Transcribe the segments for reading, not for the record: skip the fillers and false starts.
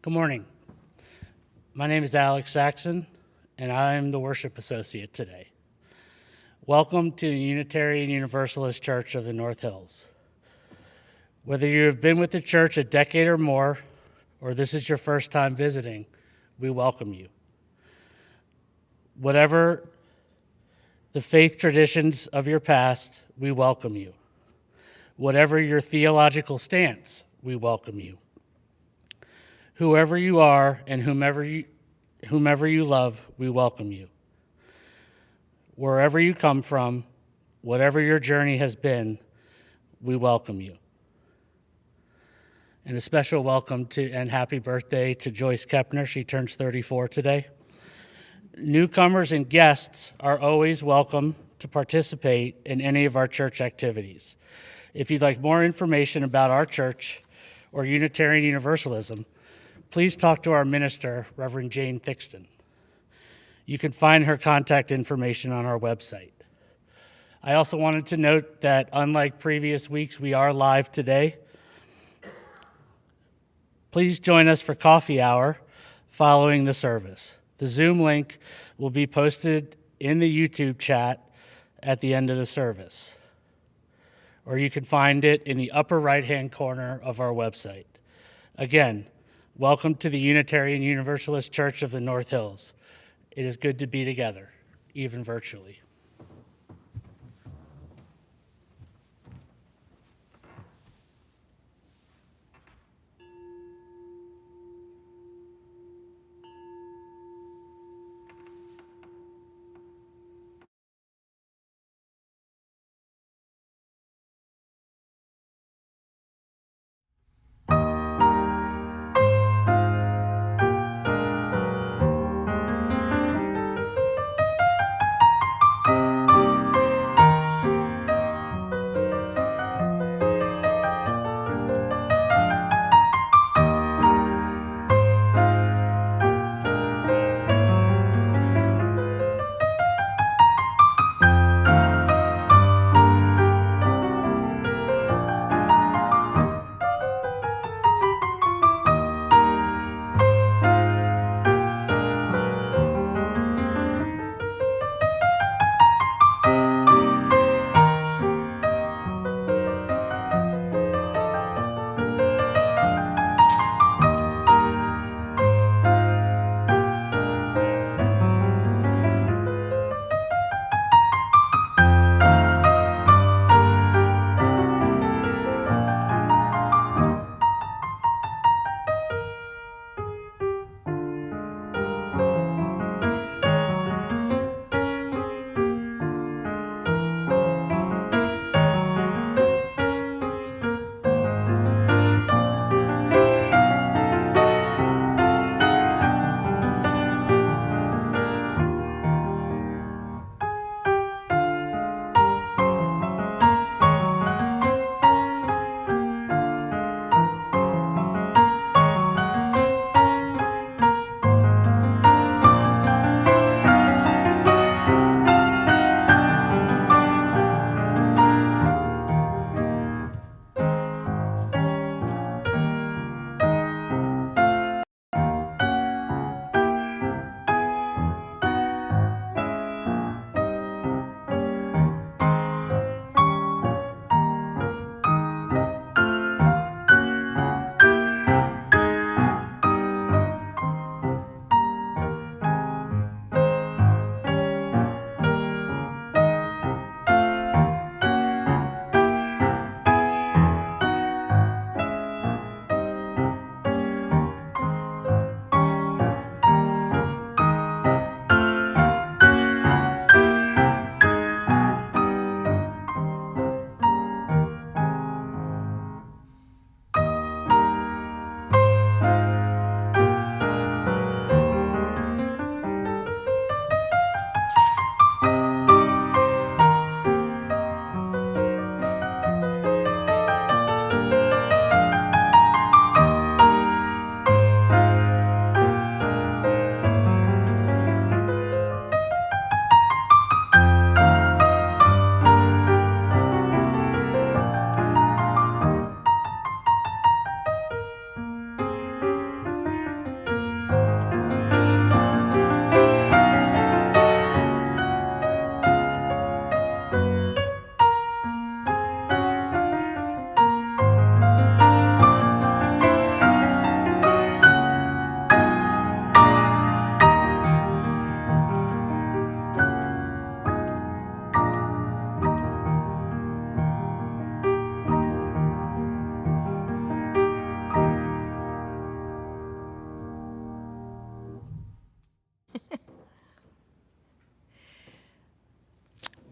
Good morning. My name is Alex Saxon, and I am the worship associate today. Welcome to the Unitarian Universalist Church of the North Hills. Whether you have been with the church a decade or more, or this is your first time visiting, we welcome you. Whatever the faith traditions of your past, we welcome you. Whatever your theological stance, we welcome you. Whoever you are and whomever you love, we welcome you. Wherever you come from, whatever your journey has been, we welcome you. And a special welcome to and happy birthday to Joyce Kepner. She turns 34 today. Newcomers and guests are always welcome to participate in any of our church activities. If you'd like more information about our church or Unitarian Universalism, please talk to our minister, Reverend Jane Thickstun. You can find her contact information on our website. I also wanted to note that unlike previous weeks, we are live today. Please join us for coffee hour following the service. The Zoom link will be posted in the YouTube chat at the end of the service, or you can find it in the upper right-hand corner of our website. Again, welcome to the Unitarian Universalist Church of the North Hills. It is good to be together, even virtually.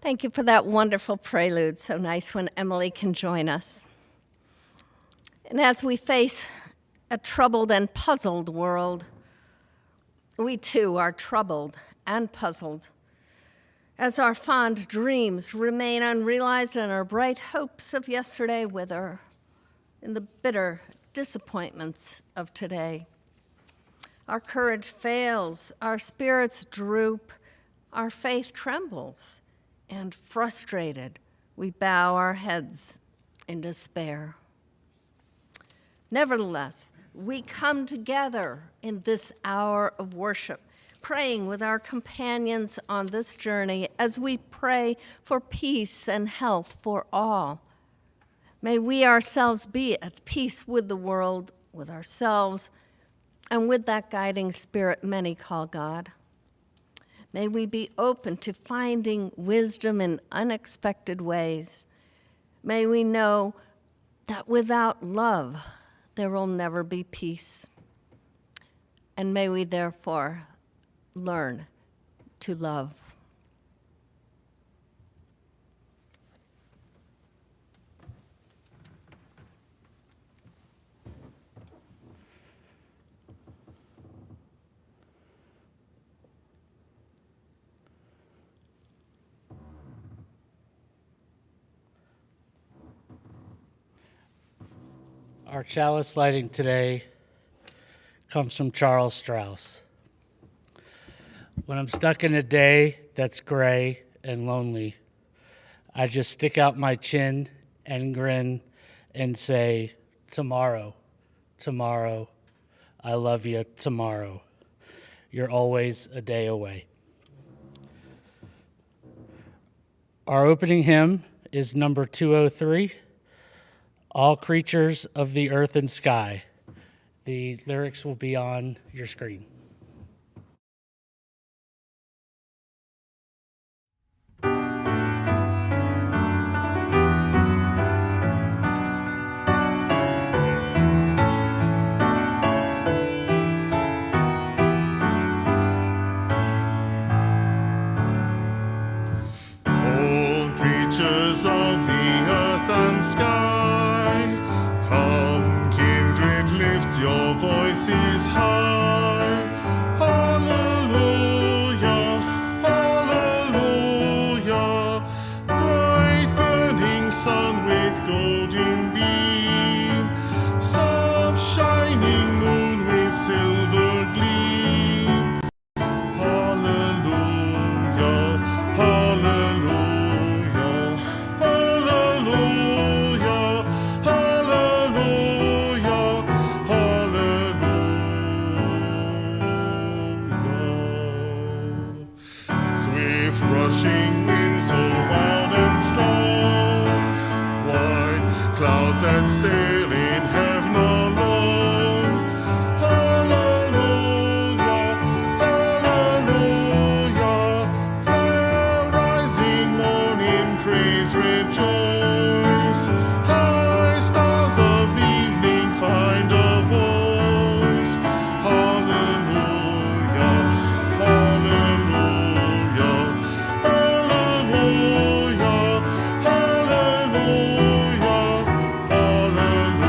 Thank you for that wonderful prelude. So nice when Emily can join us. And as we face a troubled and puzzled world, we too are troubled and puzzled. As our fond dreams remain unrealized and our bright hopes of yesterday wither in the bitter disappointments of today. Our courage fails, our spirits droop, our faith trembles, and frustrated, we bow our heads in despair. Nevertheless, we come together in this hour of worship, praying with our companions on this journey as we pray for peace and health for all. May we ourselves be at peace with the world, with ourselves, and with that guiding spirit many call God. May we be open to finding wisdom in unexpected ways. May we know that without love, there will never be peace. And may we therefore learn to love. Our chalice lighting today comes from Charles Strauss. When I'm stuck in a day that's gray and lonely, I just stick out my chin and grin and say, tomorrow, tomorrow, I love you tomorrow. You're always a day away. Our opening hymn is number 203. All creatures of the earth and sky. The lyrics will be on your screen. All creatures of the earth and sky, come, kindred, lift your voices high. Hallelujah, hallelujah. Bright burning sun with golden beam, soft shining moon with silver gleam. Hallelujah, hallelujah, hallelujah, hallelujah, hallelujah. Swift rushing winds so wild and strong, white clouds that sail in heaven alone. Hallelujah, hallelujah. Fair rising morning, praise, rejoice. High stars of evening find a voice. Hallelujah, hallelujah, hallelujah, hallelujah, hallelujah.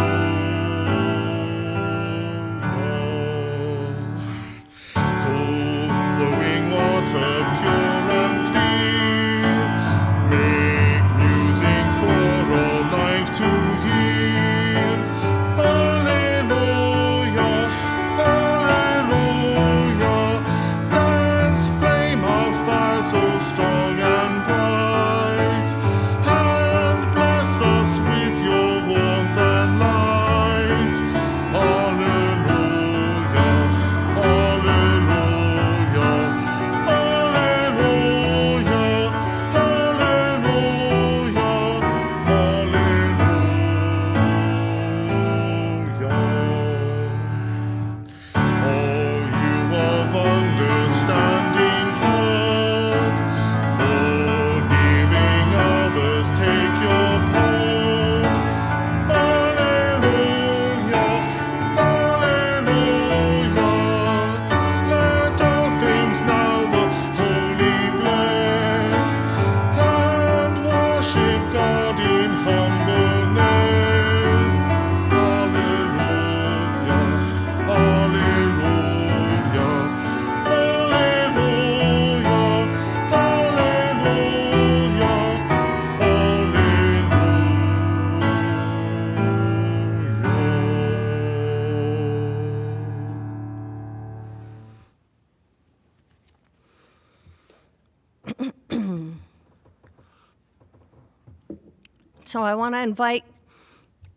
So I want to invite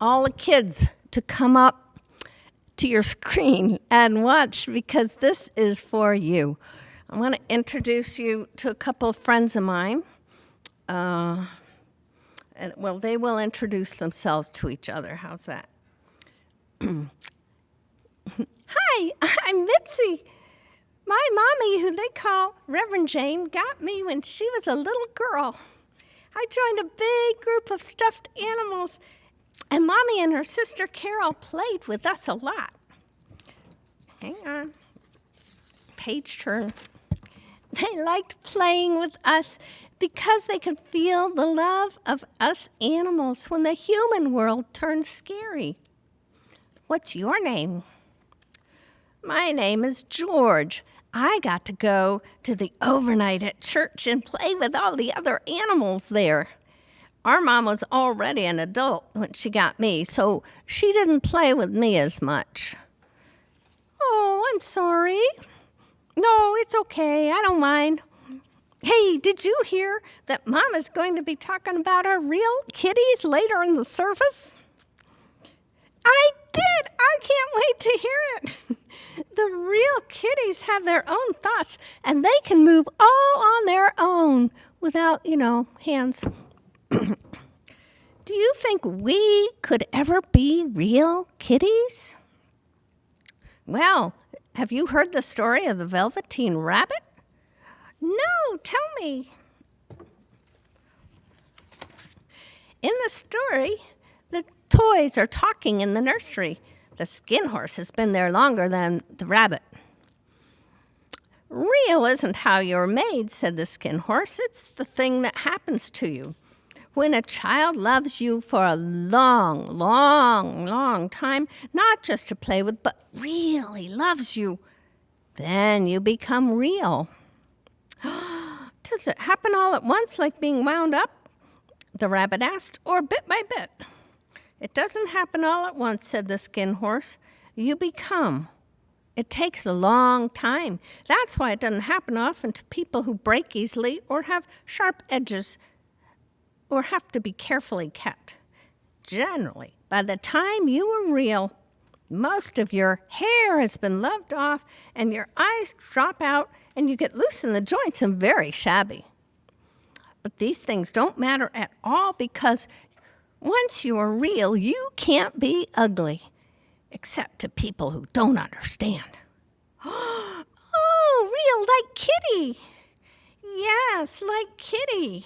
all the kids to come up to your screen and watch, because this is for you. I want to introduce you to a couple of friends of mine. They will introduce themselves to each other. How's that? Hi, I'm Mitzi. My mommy, who they call Reverend Jane, got me when she was a little girl. I joined a big group of stuffed animals, and Mommy and her sister Carol played with us a lot. Hang on. Page turn. They liked playing with us because they could feel the love of us animals when the human world turned scary. What's your name? My name is George. I got to go to the overnight at church and play with all the other animals there. Our mom was already an adult when she got me, so she didn't play with me as much. Oh, I'm sorry. No, it's okay. I don't mind. Hey, did you hear that Mom is going to be talking about our real kitties later in the service? I did. I can't wait to hear it. The real kitties have their own thoughts, and they can move all on their own without, hands. Do you think we could ever be real kitties? Well, have you heard the story of the Velveteen Rabbit? No, tell me. In the story, the toys are talking in the nursery. The skin horse has been there longer than the rabbit. Real isn't how you're made, said the skin horse. It's the thing that happens to you. When a child loves you for a long, long, long time, not just to play with, but really loves you, then you become real. Does it happen all at once, like being wound up? The rabbit asked, or bit by bit? It doesn't happen all at once, said the skin horse. You become. It takes a long time. That's why it doesn't happen often to people who break easily or have sharp edges or have to be carefully kept. Generally, by the time you are real, most of your hair has been loved off and your eyes drop out and you get loose in the joints and very shabby. But these things don't matter at all, because once you are real, you can't be ugly, except to people who don't understand. Oh, real, like Kitty. Yes, like Kitty.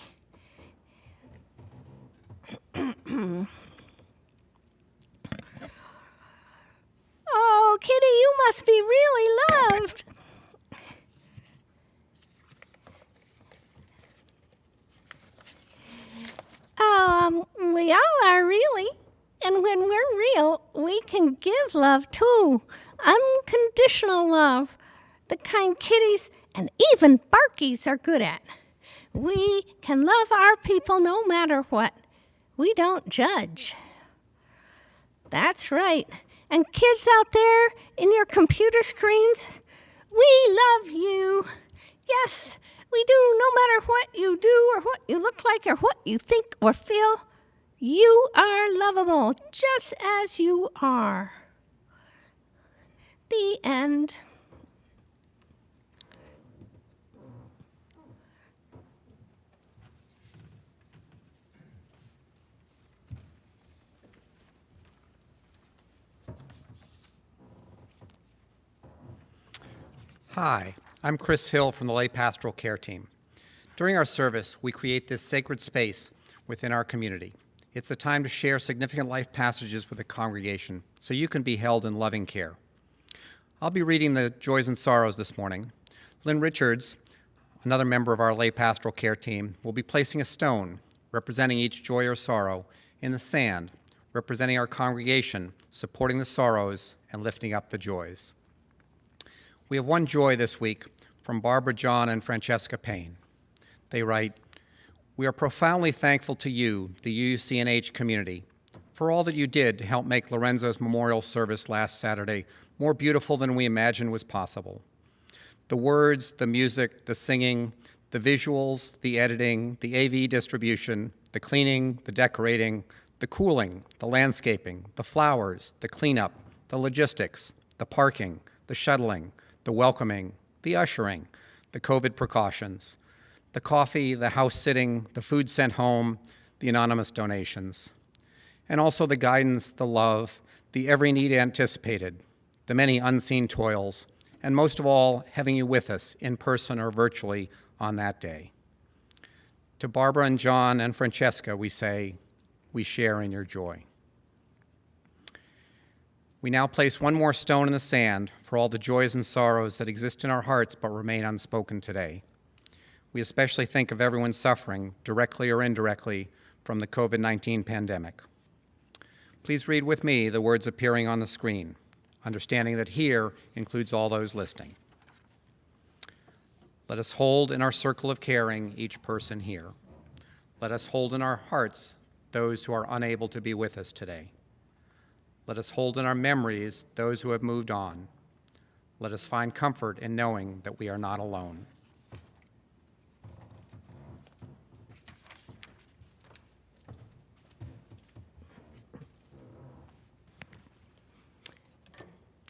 Oh, Kitty, you must be really loved. We all are, really. And when we're real, we can give love too. Unconditional love. The kind kitties and even barkies are good at. We can love our people no matter what. We don't judge. That's right. And kids out there in your computer screens, we love you. Yes, we do, no matter what you do or what you look like or what you think or feel. You are lovable just as you are. The end. Hi, I'm Chris Hill from the Lay Pastoral Care Team. During our service, we create this sacred space within our community. It's a time to share significant life passages with the congregation so you can be held in loving care. I'll be reading the joys and sorrows this morning. Lynn Richards, another member of our Lay Pastoral Care Team, will be placing a stone representing each joy or sorrow in the sand, representing our congregation, supporting the sorrows and lifting up the joys. We have one joy this week from Barbara John and Francesca Payne. They write, "We are profoundly thankful to you, the UCNH community, for all that you did to help make Lorenzo's memorial service last Saturday more beautiful than we imagined was possible. The words, the music, the singing, the visuals, the editing, the AV distribution, the cleaning, the decorating, the cooling, the landscaping, the flowers, the cleanup, the logistics, the parking, the shuttling, the welcoming, the ushering, the COVID precautions, the coffee, the house sitting, the food sent home, the anonymous donations, and also the guidance, the love, the every need anticipated, the many unseen toils, and most of all, having you with us in person or virtually on that day. To Barbara and John and Francesca, we say, we share in your joy. We now place one more stone in the sand for all the joys and sorrows that exist in our hearts but remain unspoken today. We especially think of everyone suffering, directly or indirectly, from the COVID-19 pandemic. Please read with me the words appearing on the screen, understanding that here includes all those listening. Let us hold in our circle of caring each person here. Let us hold in our hearts those who are unable to be with us today. Let us hold in our memories those who have moved on. Let us find comfort in knowing that we are not alone.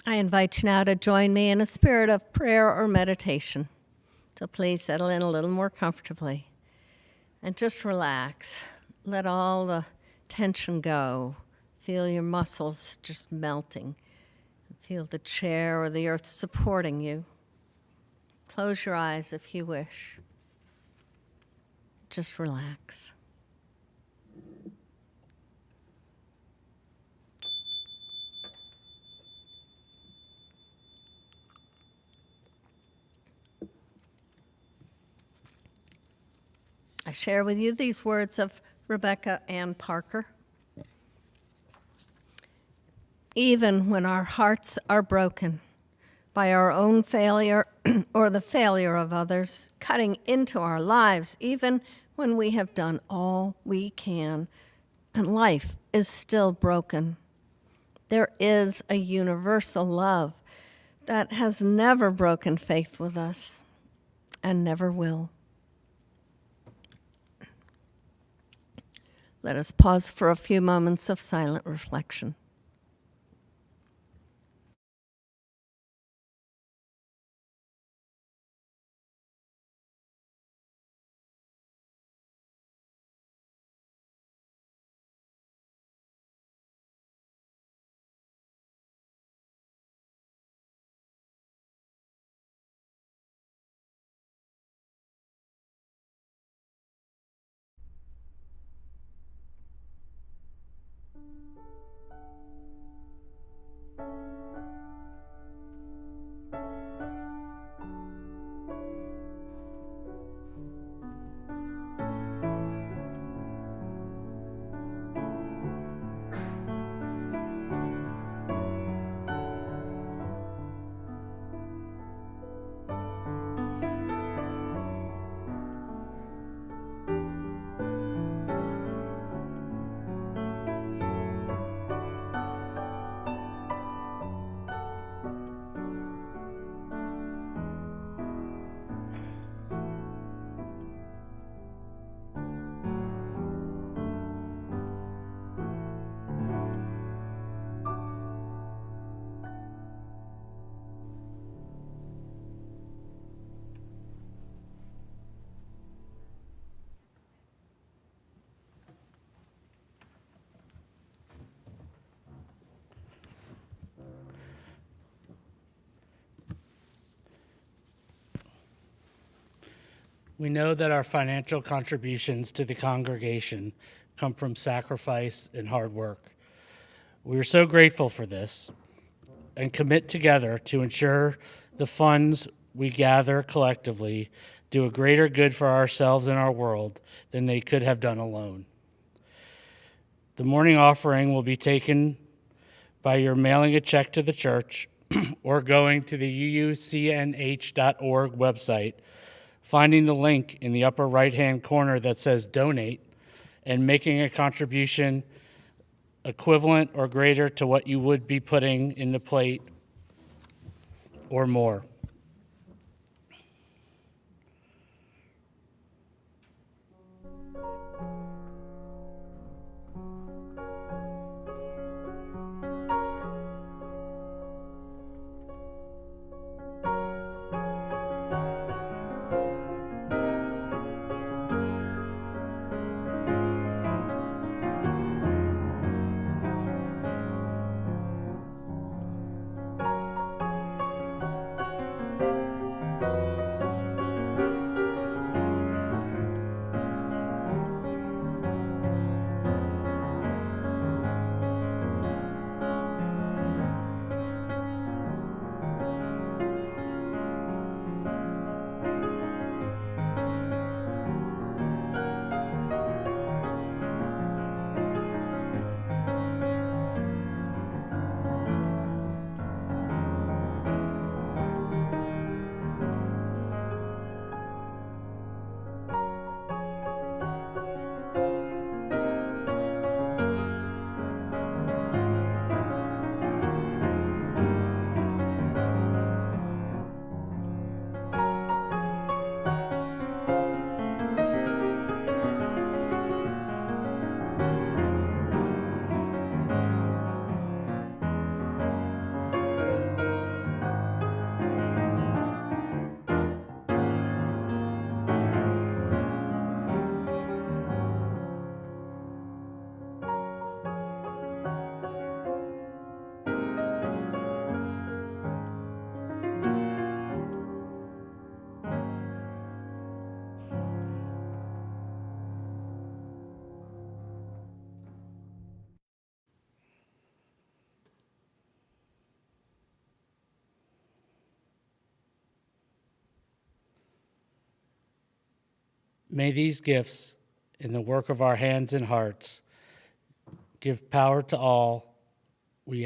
I invite you now to join me in a spirit of prayer or meditation. So please settle in a little more comfortably and just relax. Let all the tension go. Feel your muscles just melting. Feel the chair or the earth supporting you. Close your eyes if you wish. Just relax. I share with you these words of Rebecca Ann Parker. Even when our hearts are broken by our own failure or the failure of others cutting into our lives, even when we have done all we can and life is still broken, there is a universal love that has never broken faith with us and never will. Let us pause for a few moments of silent reflection. We know that our financial contributions to the congregation come from sacrifice and hard work. We are so grateful for this and commit together to ensure the funds we gather collectively do a greater good for ourselves and our world than they could have done alone. The morning offering will be taken by your mailing a check to the church or going to the uucnh.org website, finding the link in the upper right-hand corner that says Donate, and making a contribution equivalent or greater to what you would be putting in the plate or more. May these gifts in the work of our hands and hearts give power to all we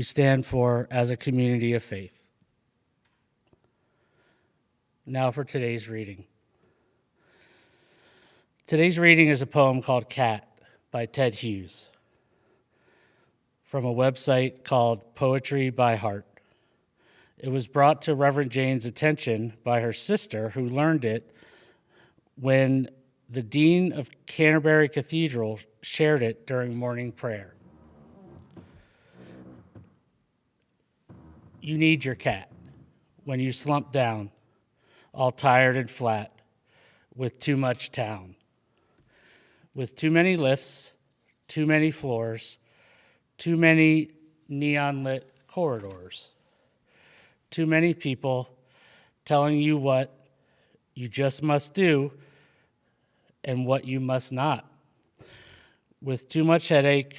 stand for as a community of faith. Now for today's reading. Today's reading is a poem called Cat by Ted Hughes from a website called Poetry by Heart. It was brought to Reverend Jane's attention by her sister, who learned it when the Dean of Canterbury Cathedral shared it during morning prayer. You need your cat when you slump down, all tired and flat, with too much town. With too many lifts, too many floors, too many neon-lit corridors, too many people telling you what you just must do and what you must not. With too much headache,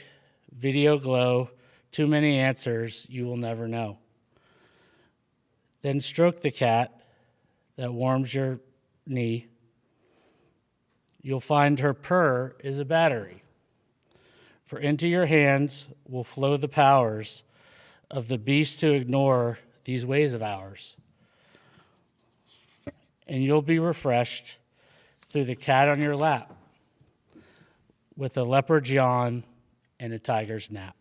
video glow, too many answers you will never know. Then stroke the cat that warms your knee. You'll find her purr is a battery. For into your hands will flow the powers of the beast to ignore these ways of ours. And you'll be refreshed through the cat on your lap with a leopard's yawn and a tiger's nap.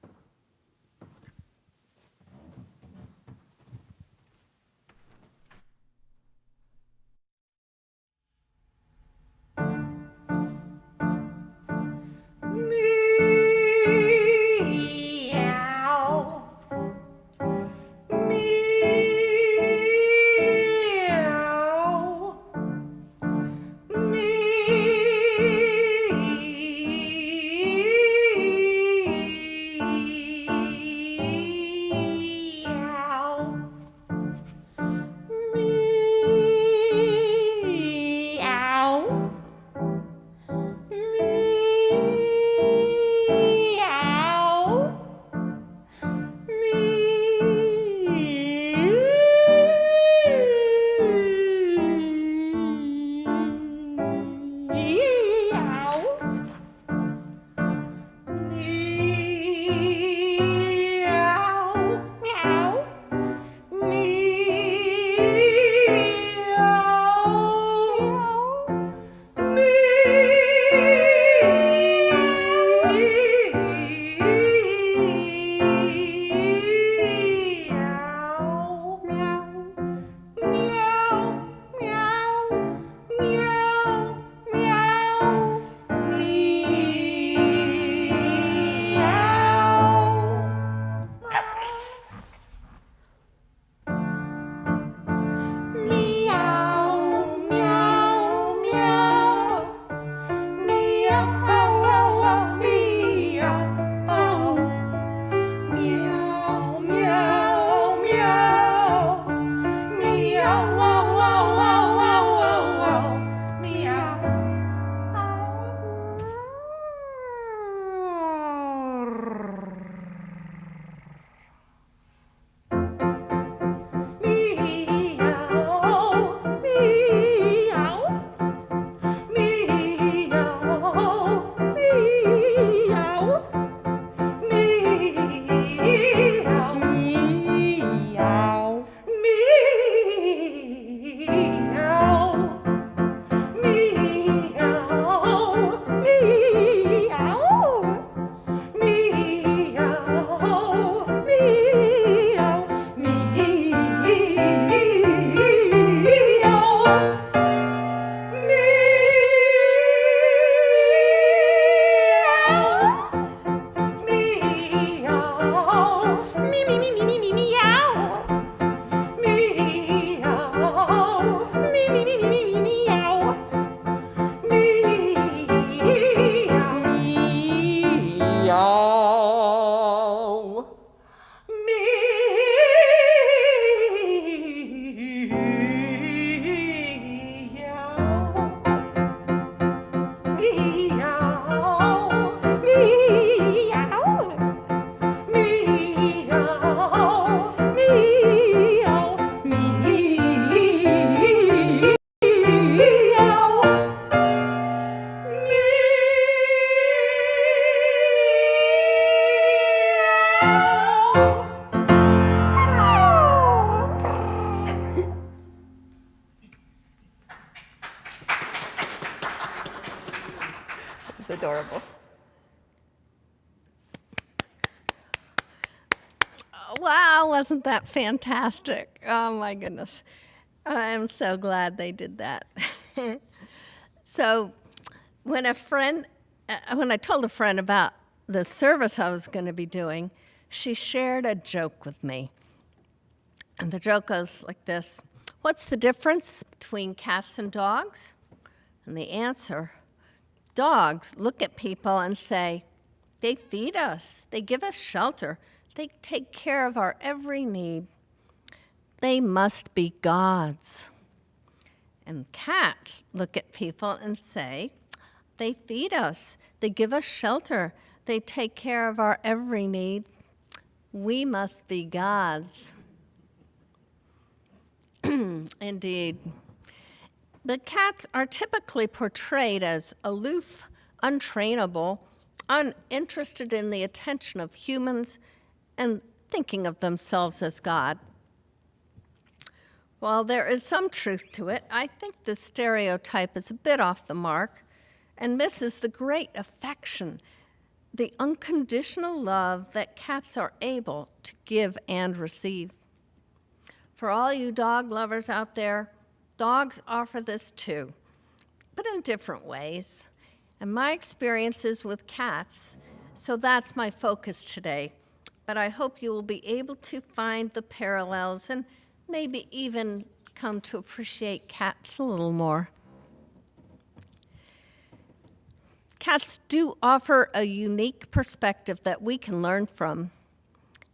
adorable. Wow, wasn't that fantastic? Oh my goodness. I'm so glad they did that. So when I told a friend about the service I was going to be doing, she shared a joke with me. And the joke goes like this: what's the difference between cats and dogs? And the answer: dogs look at people and say, they feed us, they give us shelter, they take care of our every need. They must be gods. And cats look at people and say, they feed us, they give us shelter, they take care of our every need. We must be gods. Indeed. The cats are typically portrayed as aloof, untrainable, uninterested in the attention of humans, and thinking of themselves as God. While there is some truth to it, I think this stereotype is a bit off the mark and misses the great affection, the unconditional love that cats are able to give and receive. For all you dog lovers out there, dogs offer this too, but in different ways. And my experiences with cats, so that's my focus today. But I hope you will be able to find the parallels and maybe even come to appreciate cats a little more. Cats do offer a unique perspective that we can learn from.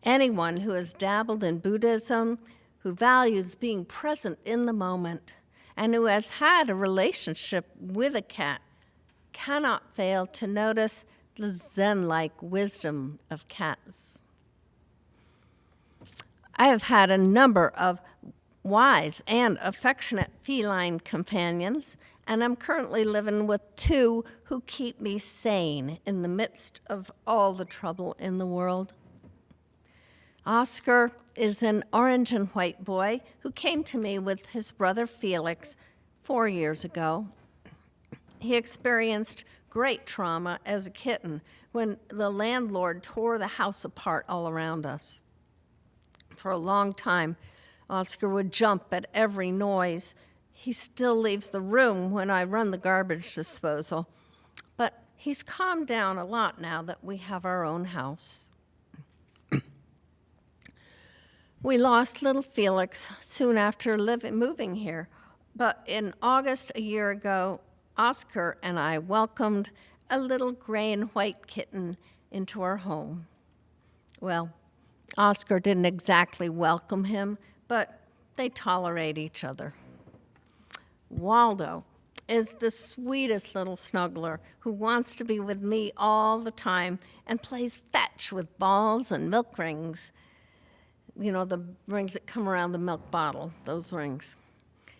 Anyone who has dabbled in Buddhism, who values being present in the moment, and who has had a relationship with a cat cannot fail to notice the Zen-like wisdom of cats. I have had a number of wise and affectionate feline companions, and I'm currently living with two who keep me sane in the midst of all the trouble in the world. Oscar is an orange and white boy who came to me with his brother Felix 4 years ago. He experienced great trauma as a kitten when the landlord tore the house apart all around us. For a long time, Oscar would jump at every noise. He still leaves the room when I run the garbage disposal, but he's calmed down a lot now that we have our own house. We lost little Felix soon after moving here, but in August a year ago, Oscar and I welcomed a little gray and white kitten into our home. Well, Oscar didn't exactly welcome him, but they tolerate each other. Waldo is the sweetest little snuggler who wants to be with me all the time and plays fetch with balls and milk rings. You know, the rings that come around the milk bottle, those rings.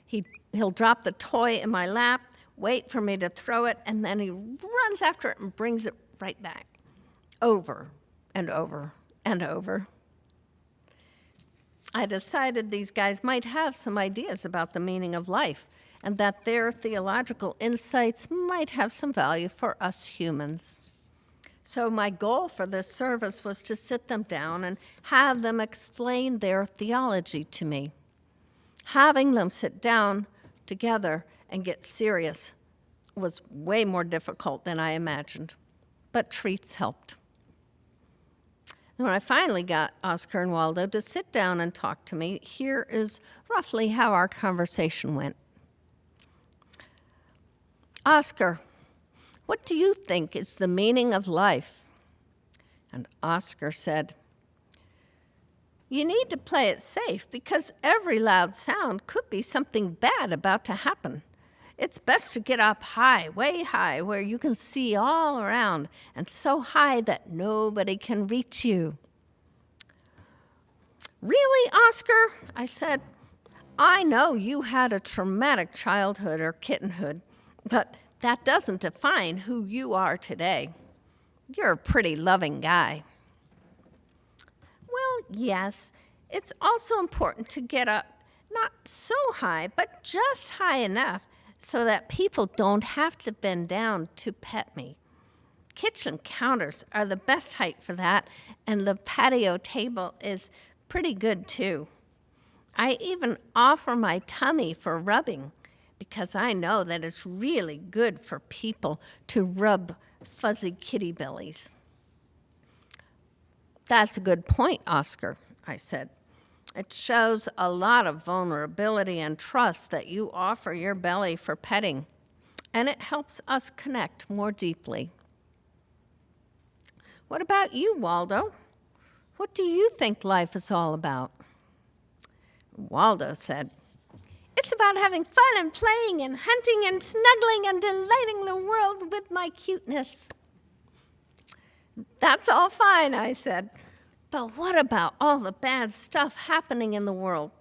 He'll drop the toy in my lap, wait for me to throw it, and then he runs after it and brings it right back, over and over and over. I decided these guys might have some ideas about the meaning of life and that their theological insights might have some value for us humans. So my goal for this service was to sit them down and have them explain their theology to me. Having them sit down together and get serious was way more difficult than I imagined, but treats helped. When I finally got Oscar and Waldo to sit down and talk to me, here is roughly how our conversation went. Oscar, what do you think is the meaning of life? And Oscar said, you need to play it safe because every loud sound could be something bad about to happen. It's best to get up high, way high, where you can see all around, and so high that nobody can reach you. Really, Oscar? I said, I know you had a traumatic childhood or kittenhood, but that doesn't define who you are today. You're a pretty loving guy. Well, yes, it's also important to get up not so high, but just high enough so that people don't have to bend down to pet me. Kitchen counters are the best height for that, and the patio table is pretty good too. I even offer my tummy for rubbing because I know that it's really good for people to rub fuzzy kitty bellies. That's a good point, Oscar, I said. It shows a lot of vulnerability and trust that you offer your belly for petting, and it helps us connect more deeply. What about you, Waldo? What do you think life is all about? Waldo said, "It's about having fun and playing and hunting and snuggling and delighting the world with my cuteness." That's all fine, I said. But what about all the bad stuff happening in the world?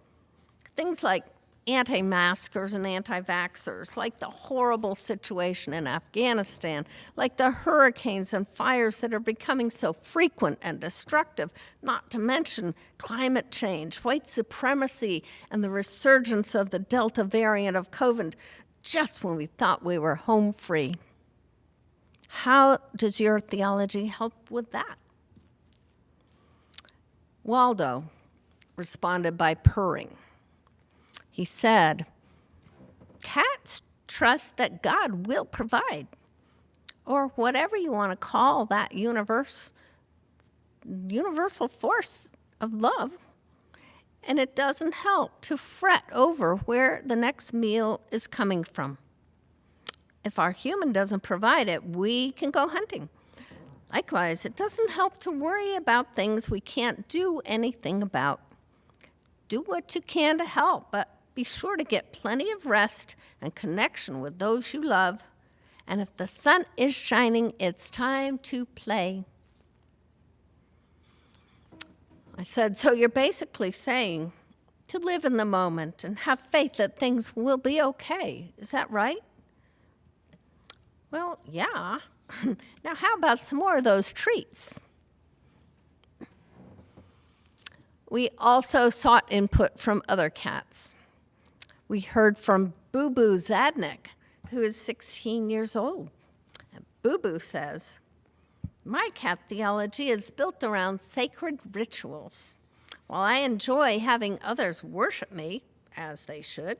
Things like anti-maskers and anti-vaxxers, like the horrible situation in Afghanistan, like the hurricanes and fires that are becoming so frequent and destructive, not to mention climate change, white supremacy, and the resurgence of the Delta variant of COVID, just when we thought we were home free. How does your theology help with that? Waldo responded by purring. He said, "Cats trust that God will provide, or whatever you want to call that universal force of love. And it doesn't help to fret over where the next meal is coming from. If our human doesn't provide it, we can go hunting. Likewise, it doesn't help to worry about things we can't do anything about. Do what you can to help, but be sure to get plenty of rest and connection with those you love. And if the sun is shining, it's time to play." I said, "So you're basically saying to live in the moment and have faith that things will be okay. Is that right?" "Well, yeah. Now, how about some more of those treats?" We also sought input from other cats. We heard from Boo Boo Zadnik, who is 16 years old. Boo Boo says, "My cat theology is built around sacred rituals. While I enjoy having others worship me, as they should,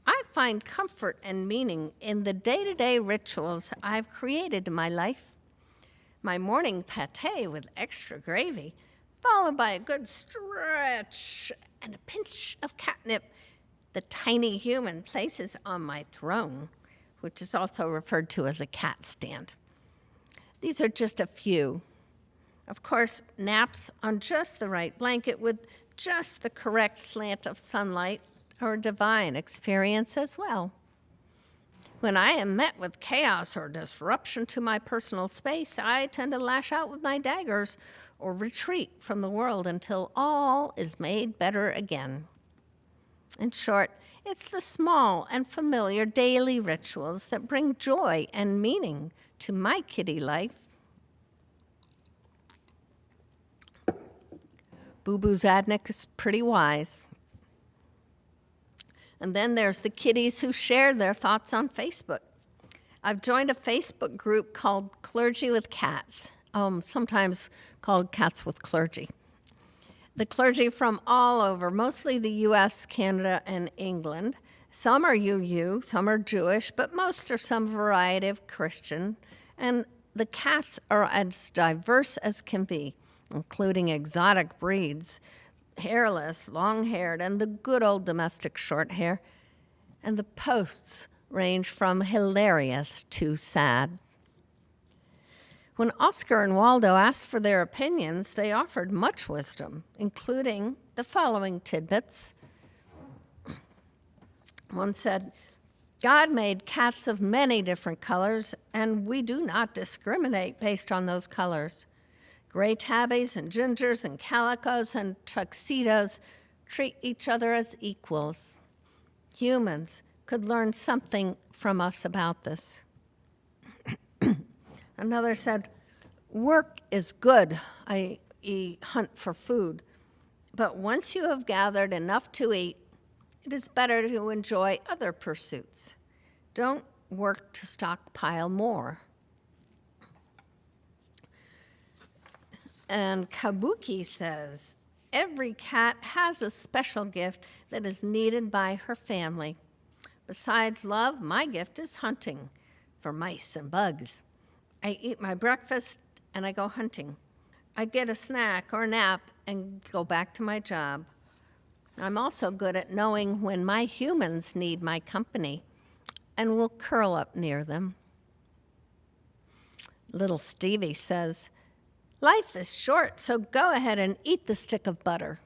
I find comfort and meaning in the day-to-day rituals I've created in my life. My morning pâté with extra gravy, followed by a good stretch and a pinch of catnip the tiny human places on my throne," which is also referred to as a cat stand. These are just a few. Of course, naps on just the right blanket with just the correct slant of sunlight are a divine experience as well. When I am met with chaos or disruption to my personal space, I tend to lash out with my daggers or retreat from the world until all is made better again. In short, it's the small and familiar daily rituals that bring joy and meaning to my kitty life. Boo Boo Zadnik is pretty wise. And then there's the kitties who share their thoughts on Facebook. I've joined a Facebook group called Clergy with Cats, sometimes called Cats with Clergy. The clergy from all over, mostly the US, Canada, and England. Some are UU, some are Jewish, but most are some variety of Christian. And the cats are as diverse as can be, including exotic breeds, hairless, long-haired, and the good old domestic short hair. And the posts range from hilarious to sad. When Oscar and Waldo asked for their opinions, they offered much wisdom, including the following tidbits. One said, "God made cats of many different colors, and we do not discriminate based on those colors. Gray tabbies and gingers and calicos and tuxedos treat each other as equals. Humans could learn something from us about this." Another said, "Work is good, i.e. hunt for food, but once you have gathered enough to eat, it is better to enjoy other pursuits. Don't work to stockpile more." And Kabuki says, every cat has a special gift that is needed by her family. Besides love, my gift is hunting for mice and bugs. I eat my breakfast and I go hunting. I get a snack or a nap and go back to my job. I'm also good at knowing when my humans need my company and will curl up near them. Little Stevie says, life is short, so go ahead and eat the stick of butter.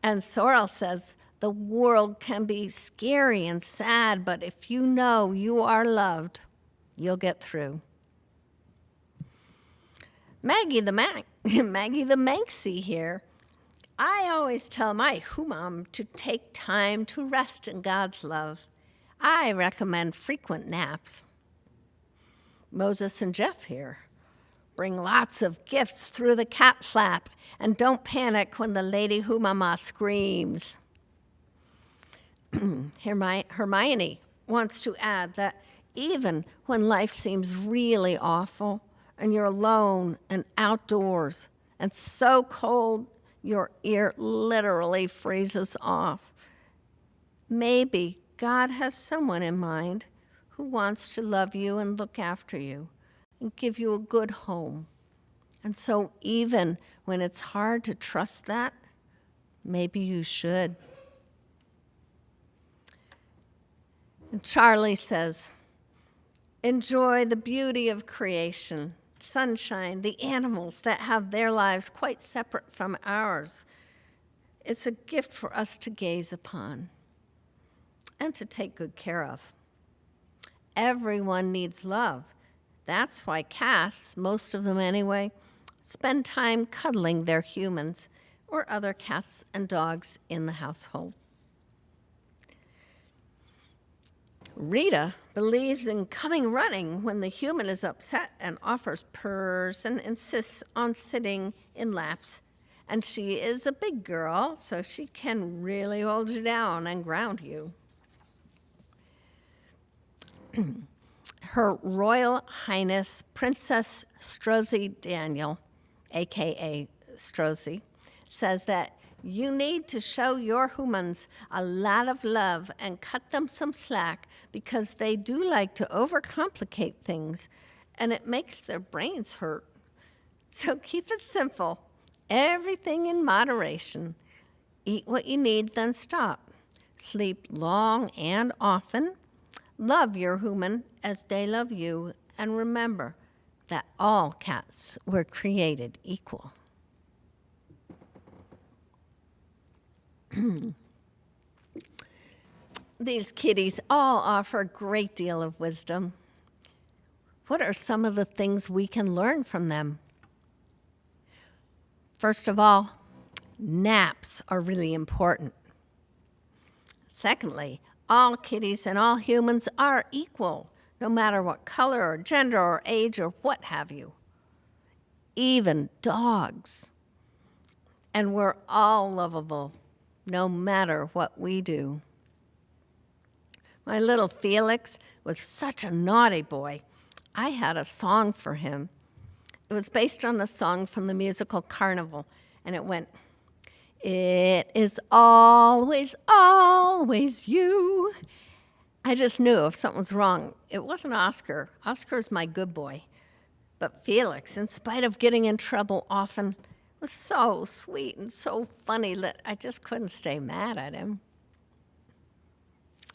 And Sorrel says, the world can be scary and sad, but if you know you are loved, you'll get through. Maggie the Manxie here. I always tell my humam to take time to rest in God's love. I recommend frequent naps. Moses and Jeff here. Bring lots of gifts through the cat flap, and don't panic when the lady humama screams. Hermione wants to add that even when life seems really awful and you're alone and outdoors and so cold your ear literally freezes off, maybe God has someone in mind who wants to love you and look after you and give you a good home. And so even when it's hard to trust that, maybe you should. And Charlie says, enjoy the beauty of creation, sunshine, the animals that have their lives quite separate from ours. It's a gift for us to gaze upon and to take good care of. Everyone needs love. That's why cats, most of them anyway, spend time cuddling their humans or other cats and dogs in the household. Rita believes in coming running when the human is upset and offers purrs and insists on sitting in laps. And she is a big girl, so she can really hold you down and ground you. Her Royal Highness Princess Strozzi Daniel, a.k.a. Strozzi, says that you need to show your humans a lot of love and cut them some slack because they do like to overcomplicate things and it makes their brains hurt. So keep it simple, everything in moderation. Eat what you need, then stop. Sleep long and often. Love your human as they love you, and remember that all cats were created equal. These kitties all offer a great deal of wisdom. What are some of the things we can learn from them? First of all, naps are really important. Secondly, all kitties and all humans are equal, no matter what color or gender or age or what have you. Even dogs. And we're all lovable, no matter what we do. My little Felix was such a naughty boy. I had a song for him. It was based on a song from the musical Carnival, and it went, "It is always, always you." I just knew if something was wrong. It wasn't Oscar. Oscar's my good boy. But Felix, in spite of getting in trouble often, was so sweet and so funny that I just couldn't stay mad at him.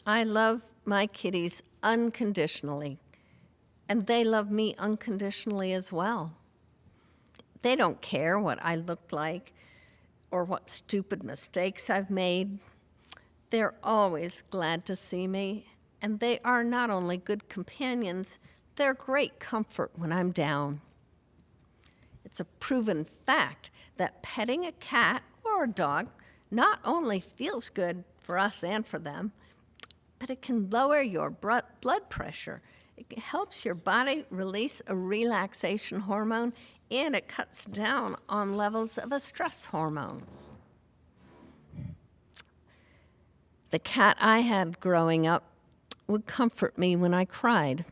I love my kitties unconditionally, and they love me unconditionally as well. They don't care what I look like or what stupid mistakes I've made. They're always glad to see me, and they are not only good companions, they're great comfort when I'm down. It's a proven fact that petting a cat or a dog not only feels good for us and for them, but it can lower your blood pressure. It helps your body release a relaxation hormone, and it cuts down on levels of a stress hormone. The cat I had growing up would comfort me when I cried.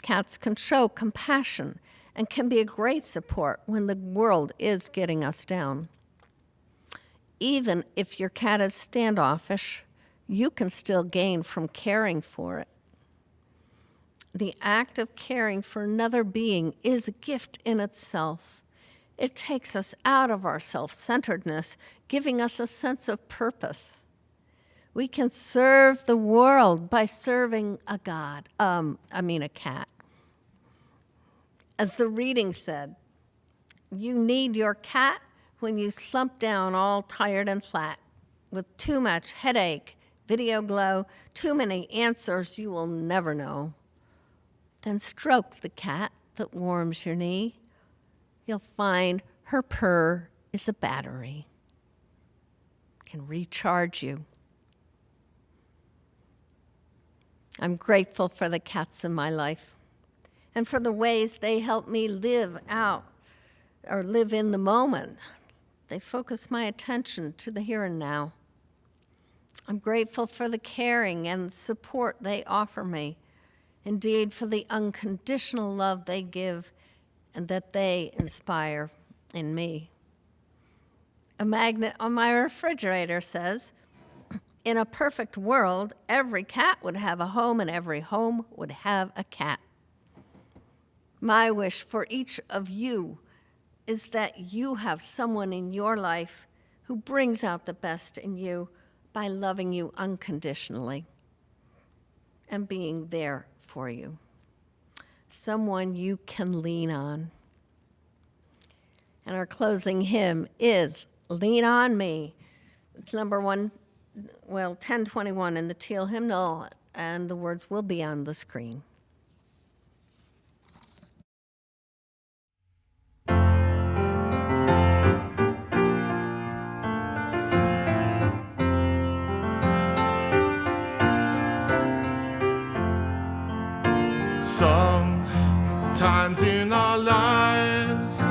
Cats can show compassion and can be a great support when the world is getting us down. Even if your cat is standoffish, you can still gain from caring for it. The act of caring for another being is a gift in itself. It takes us out of our self-centeredness, giving us a sense of purpose. We can serve the world by serving a cat. As the reading said, you need your cat when you slump down all tired and flat, with too much headache, video glow, too many answers you will never know. Then stroke the cat that warms your knee. You'll find her purr is a battery. Can recharge you. I'm grateful for the cats in my life and for the ways they help me live in the moment. They focus my attention to the here and now. I'm grateful for the caring and support they offer me. Indeed, for the unconditional love they give and that they inspire in me. A magnet on my refrigerator says, in a perfect world, every cat would have a home and every home would have a cat. My wish for each of you is that you have someone in your life who brings out the best in you by loving you unconditionally and being there for you. Someone you can lean on. And our closing hymn is Lean on Me. It's number 1021 in the Teal hymnal, and the words will be on the screen. Sometimes in our lives,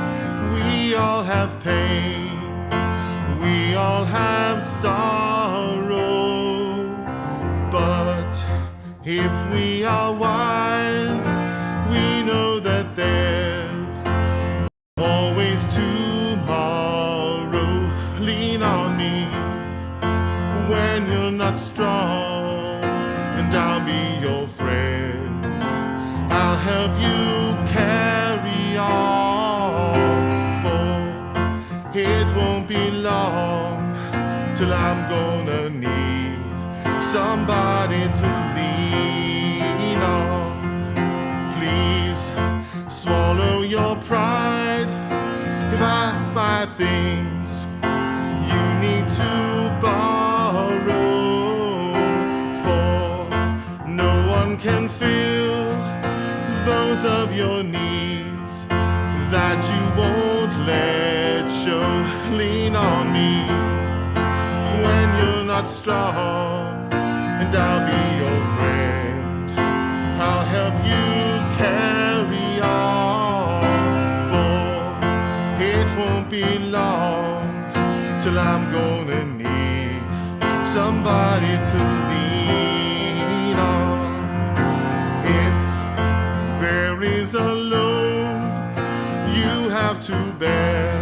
we all have pain, we all have sorrow, but if we are wise, we know that there's always tomorrow. Lean on me when you're not strong, and I'll be your friend. I'll help you carry on, for it won't be long till I'm gonna need somebody to lean on. Please swallow your pride if I buy things you need to borrow, for no one can fill those of your needs that you won't let show. Lean on me when you're not strong, and I'll be your friend. I'll help you carry on, for it won't be long till I'm gonna need somebody to lean on. There is a load you have to bear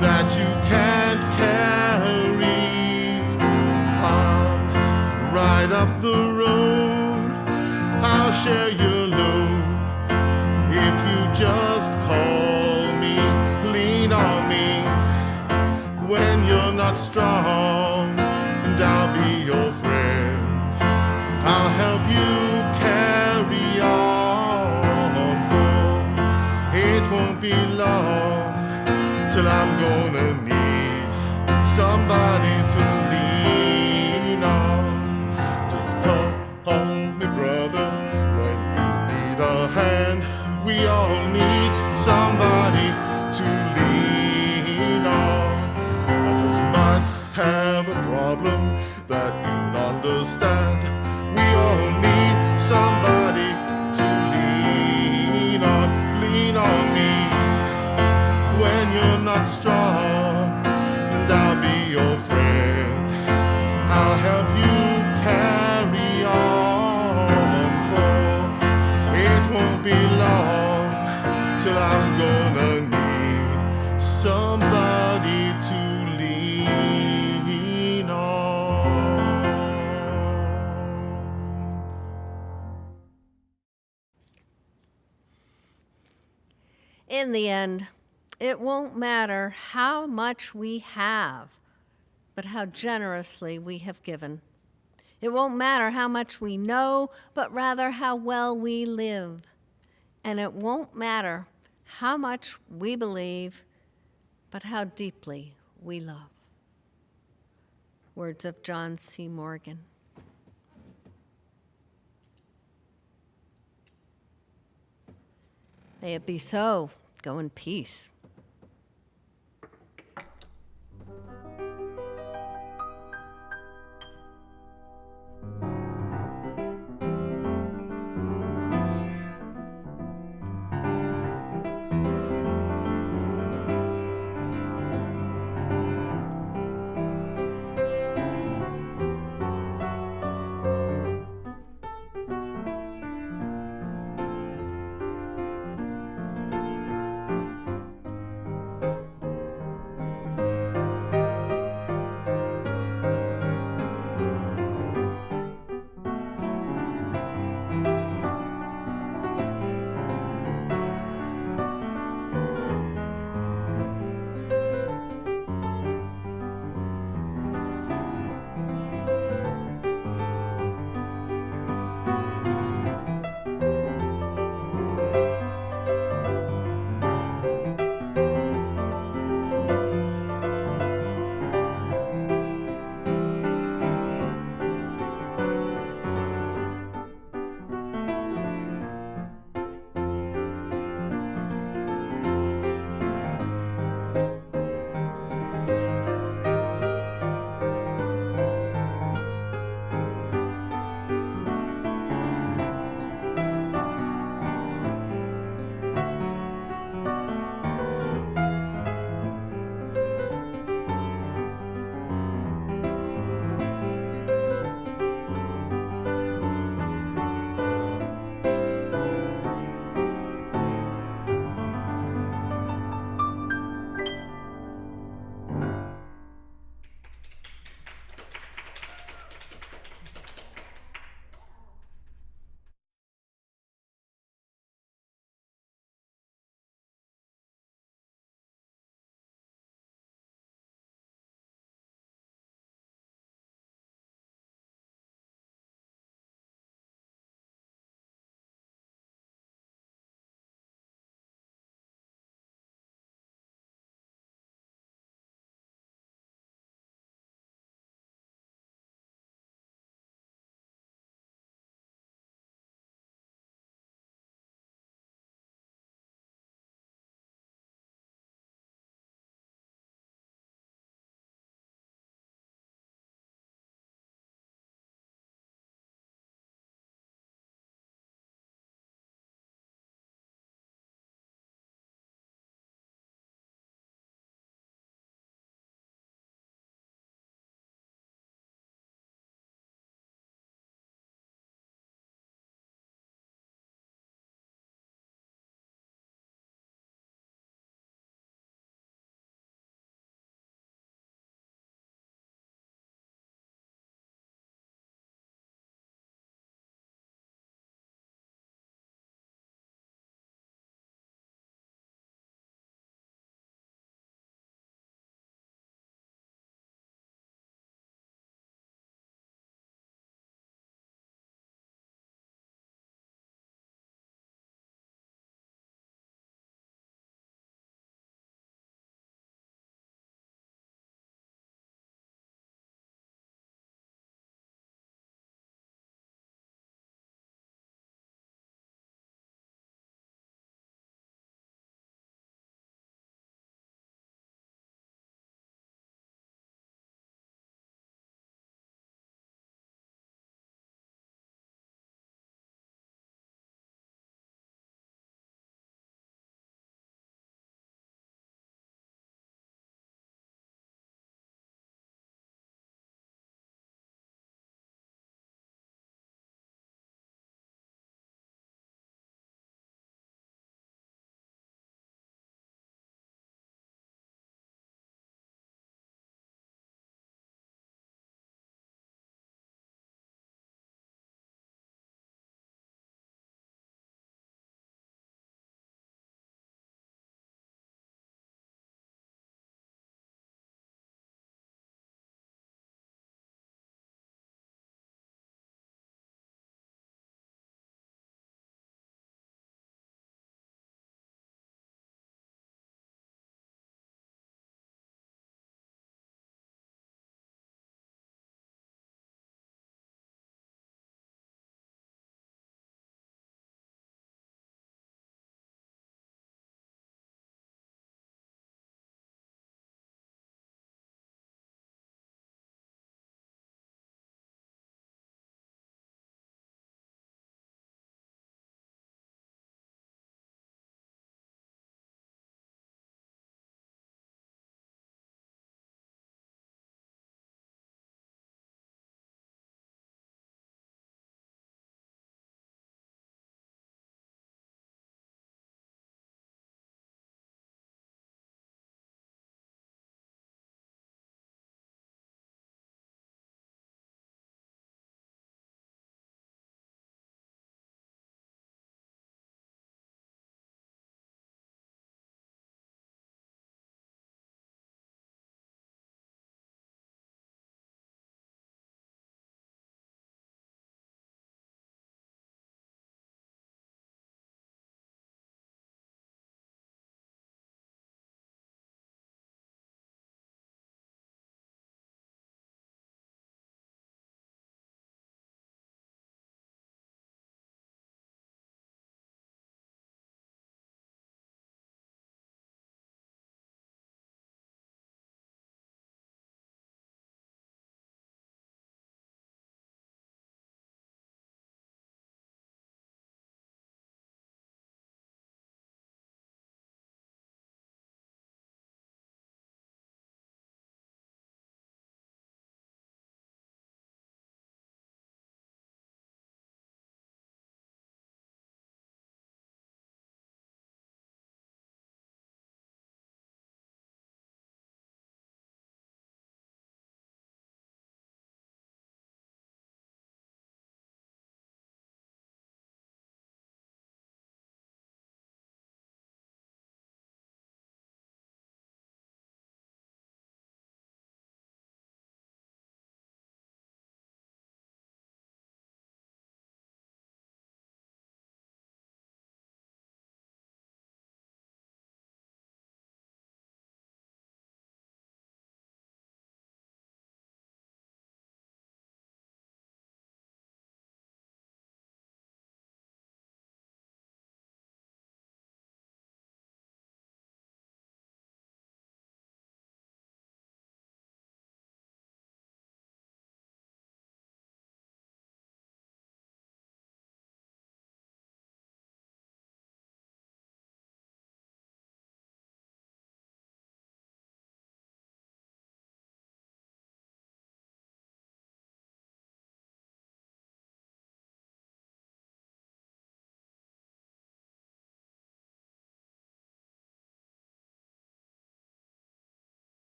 that you can't carry. I'm right up the road, I'll share your load if you just call me. Lean on me when you're not strong, and I'll be your friend. I'll help you carry on. It won't be long till I'm gonna need somebody to lean on. Just call me brother when you need a hand. We all need somebody to lean on. I just might have a problem that you'll understand. We all need somebody to lean on. Lean on me when you're not strong, and I'll be your friend. I'll help you carry on, for it won't be long till I'm gonna need somebody to lean on. In the end, it won't matter how much we have, but how generously we have given. It won't matter how much we know, but rather how well we live. And it won't matter how much we believe, but how deeply we love. Words of John C. Morgan. May it be so. Go in peace.